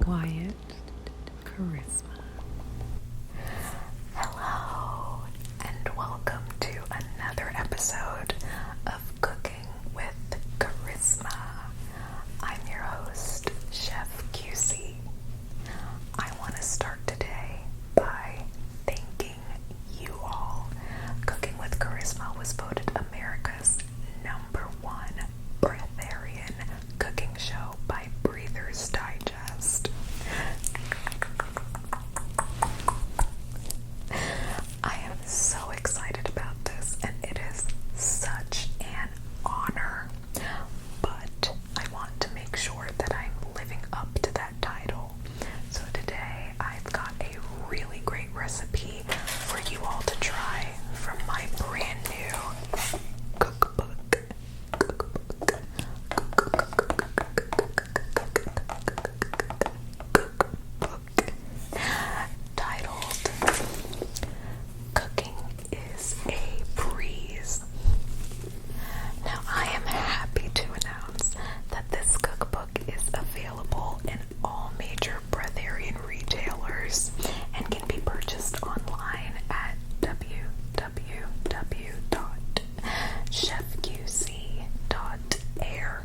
quiet charisma. Hello, and welcome to another episode of Cooking with Charisma. I'm your host, Chef QC. I want to start today by thanking you all. Cooking with Charisma was voted America's #1 Breatharian cooking show by Breather's Digest. I am so excited about this, and it is such an honor, but I want to make sure that I'm living up to that title. So today I've got a really great recipe for you all to try from my brand new cookbook. Titled Cooking is a Breeze. Now, I am happy to announce that this cookbook is available in all major Breatharian retailers and can be purchased online at www.chefqc.air.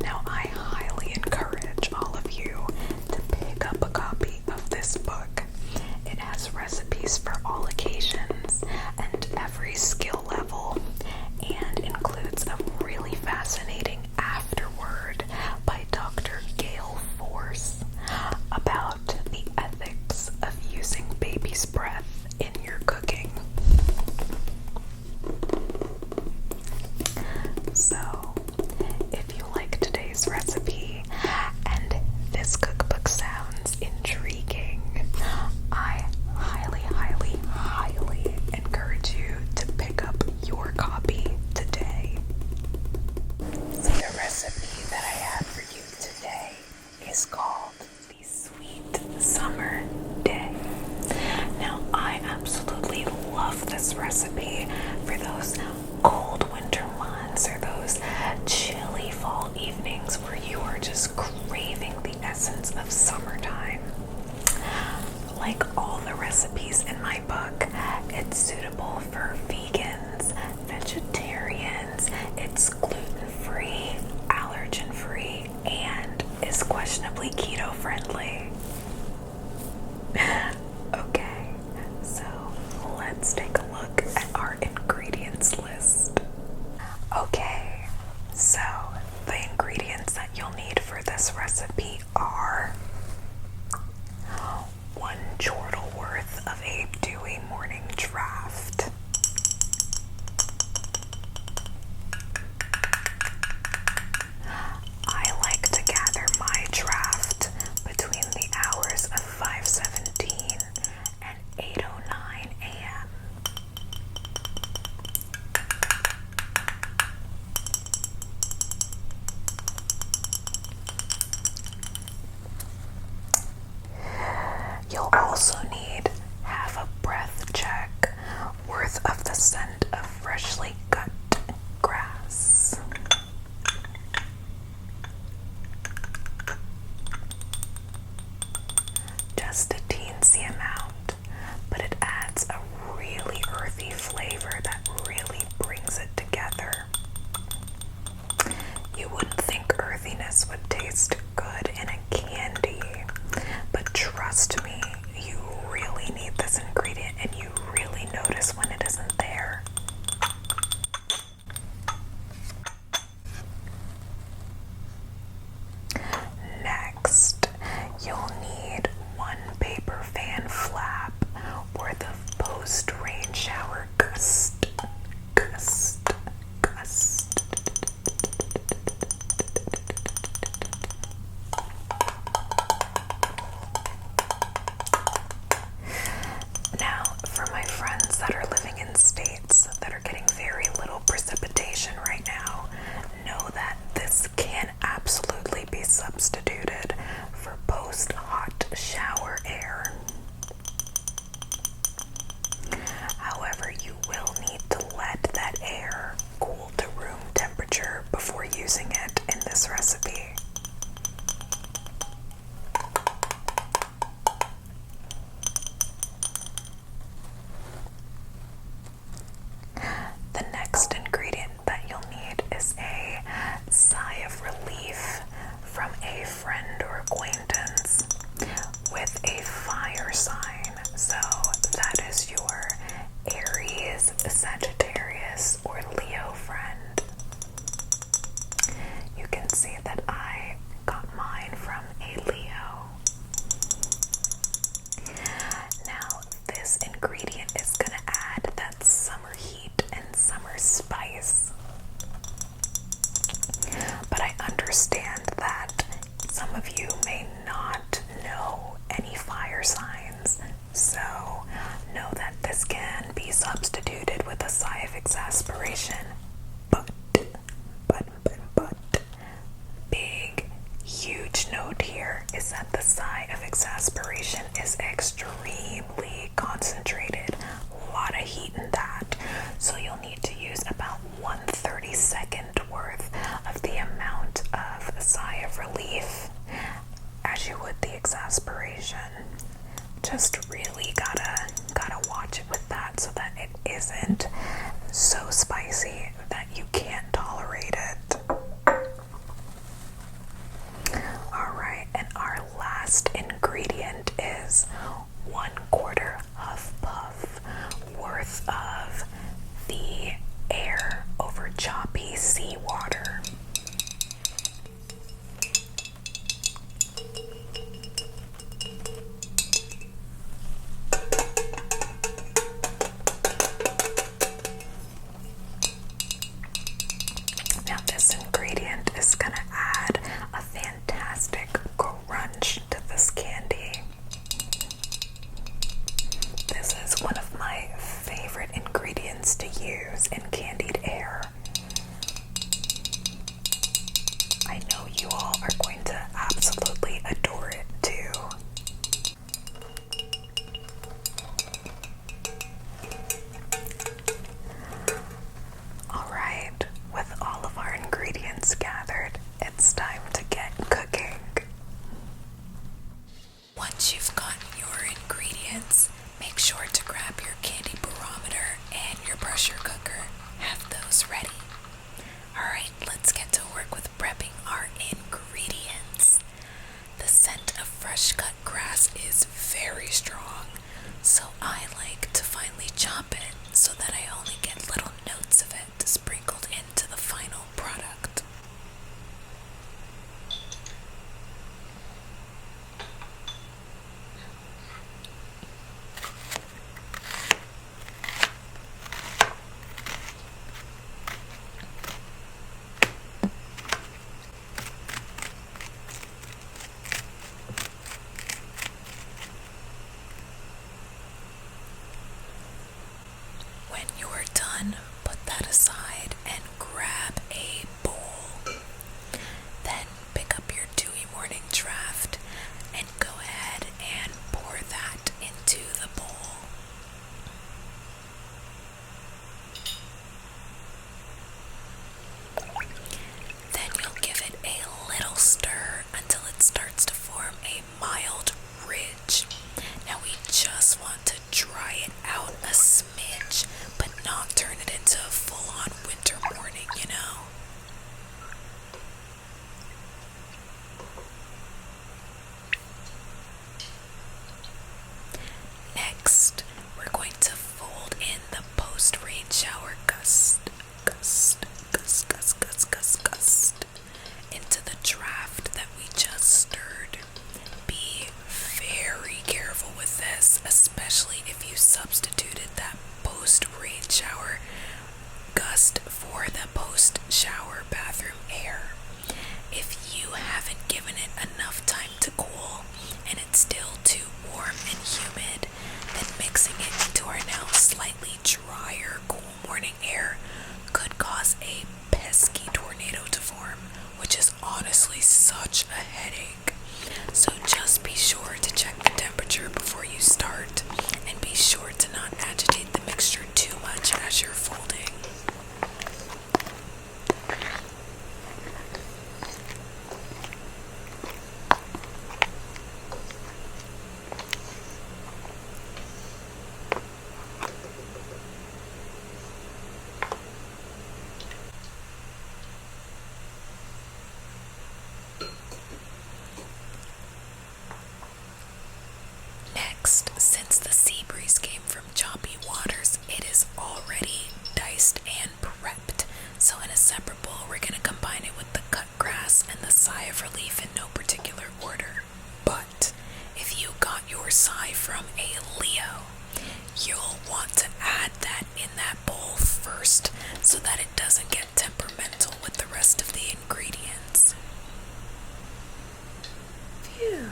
Now, I highly encourage all of you to pick up a copy of this book. It has recipes for all occasions and every skill level, and includes a really fascinating afterword by Dr. Gail Force about the ethics of using baby's breath in your cooking. So, if you like today's recipe and this cookbook sounds intriguing, I highly, highly, highly encourage you to pick up your copy today. So the recipe that I have for you today is called the Sweet Summer Day. Now, I absolutely love this recipe for those cold winter months or those chilly fall evenings where you are just craving the essence of summertime. Like all the recipes in my book, it's suitable for vegans, vegetarians, it's gluten-free, allergen-free, and is questionably keto-friendly. Okay, so let's take a look at our ingredients list. Okay, so the ingredients that you'll need for this recipe are 1 chortle worth of a dewy morning draft, I like to gather my draft between the hours of 5:17 and 8:09 a.m. this recipe. The next ingredient that you'll need is a sigh of relief from a friend or acquaintance with a fire sign. So that is your Aries, Sagittarius, or Leo friend. You can see that I got mine from a Leo. Now, this ingredient is going to add that summer heat and summer spice. But I understand that some of you may not know any fire signs, so know that this can be substituted with a sigh of exasperation. But, big, huge note here is that the sigh of exasperation is extremely concentrated. A lot of heat in that. So you'll need to use about 1/32 worth of the amount of sigh of relief as you would the exasperation. Just really gotta watch it with that so that it isn't so spicy that you can't tolerate it. Alright, and our last ingredient is 1/4 Huff Puff worth of the air over choppy seawater. Now this ingredient is going to add a fantastic crunch to this candy. This is one of my favorite ingredients to use in candied air. I know you all are going to absolutely adore it too. Alright, with all of our ingredients gathered, it's time to get cooking. Once you've gotten your ingredients, make sure to grab your candy barometer and your pressure cooker. Have those ready. Alright, let's get to work with prepping our ingredients. The scent of fresh cut grass is very strong, so I like to finely chop it so that I only get little notes of it sprinkled into the final product. When you're done, put that aside and grab a bowl. Then pick up your dewy morning draft and go ahead and pour that into the bowl. Then you'll give it a little stir until it starts to form a mild ridge. Now we just want to dry it out a smidge, but not turn it into a full-on winter morning, you know? Next, we're going to fold in the post-rain shower gust into the draft Next, since the sea breeze came from choppy waters, it is already diced and prepped. So in a separate bowl, we're going to combine it with the cut grass and the sigh of relief in no particular order. But if you got your sigh from a Leo, you'll want to add that in that bowl first so that it doesn't get temperamental with the rest of the ingredients. Phew.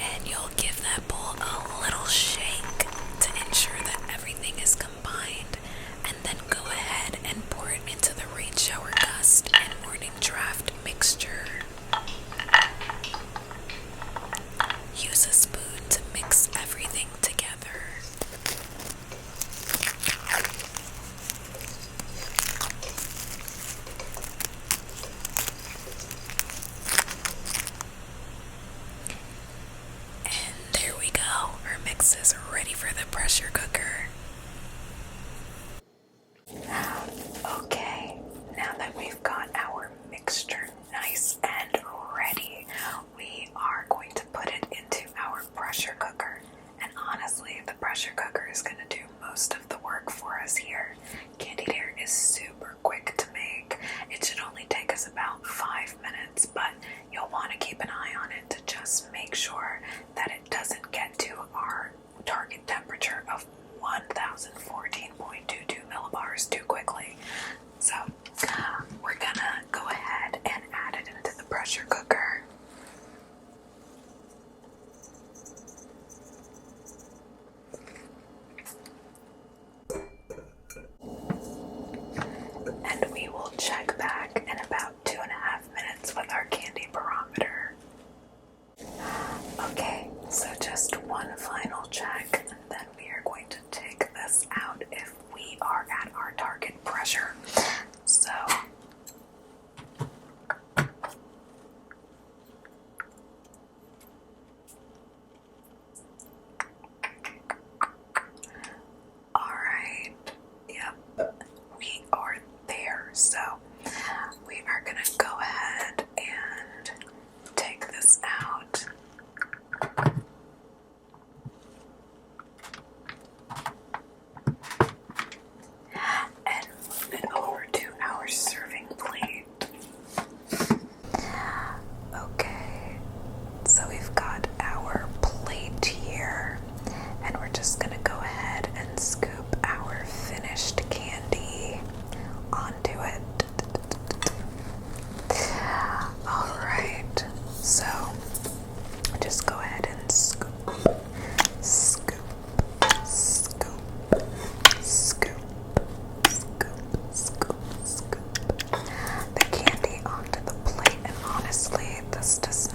And you'll give that bowl a little shake to ensure that everything is combined, and then go ahead and pour it into the rain shower gust and morning draft mixture. Use a spoon to mix everything together. And there we go. Our mix is ready for the pressure cooker. Okay, now that we've got our mixture nice and ready, we are going to put it into our pressure cooker. And honestly, the pressure cooker is going to do most of the work for us here. Candied Air is super quick to make. It should only take us about 5 minutes, but you'll want to keep an eye on it to just make sure that it doesn't get to our target temperature of 1014.22 millibars too quickly. So we're gonna go ahead and add it into the pressure cooker. And we will check back in about 2.5 minutes with our candy barometer. Okay, so just one final check, and then we are going to take this out if we are at our target pressure. So alright, yep, we are there. So we are gonna go ahead and take this out. And move it over to our serving plate. Okay, so we've got our plate here, and we're just gonna go ahead and scoop our finished candy onto it. Alright, so just go ahead and scoop, scoop, scoop, scoop, scoop, scoop, scoop the candy onto the plate. And honestly, this does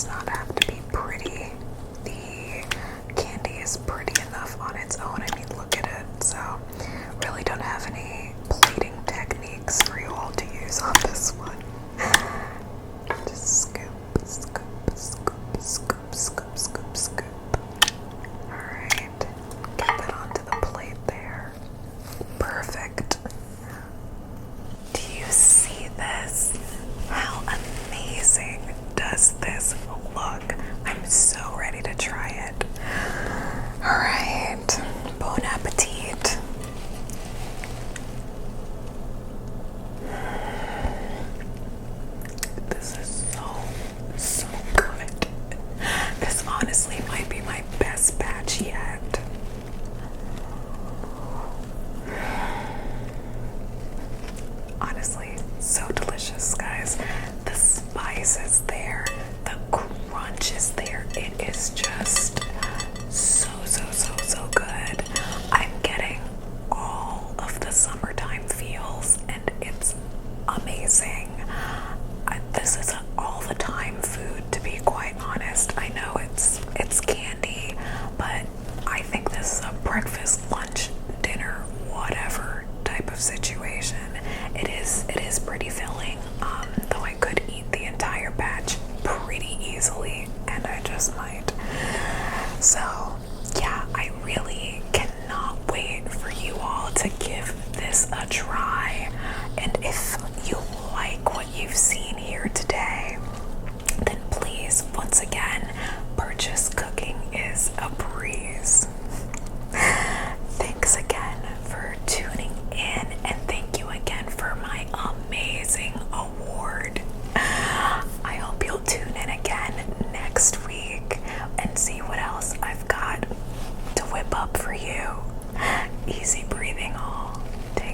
not have to be pretty. The candy is pretty enough on its own. I mean, look at it. So really don't have any plating techniques for you all to use on this one. Just scoop, scoop, scoop, scoop, scoop, scoop, scoop. Alright, get that onto the plate there. Perfect. Do you see this? How amazing does this look? I'm so ready to try it. Alright, bon appetit. This is so good. This honestly might be my best batch yet. Honestly, so delicious, guys. The spice is there, the crunch is there. It is just so good. I'm getting all of the summertime feels, and it's amazing. This is an all the time food, to be quite honest. I know it's candy, but I up for you. Easy breathing all day.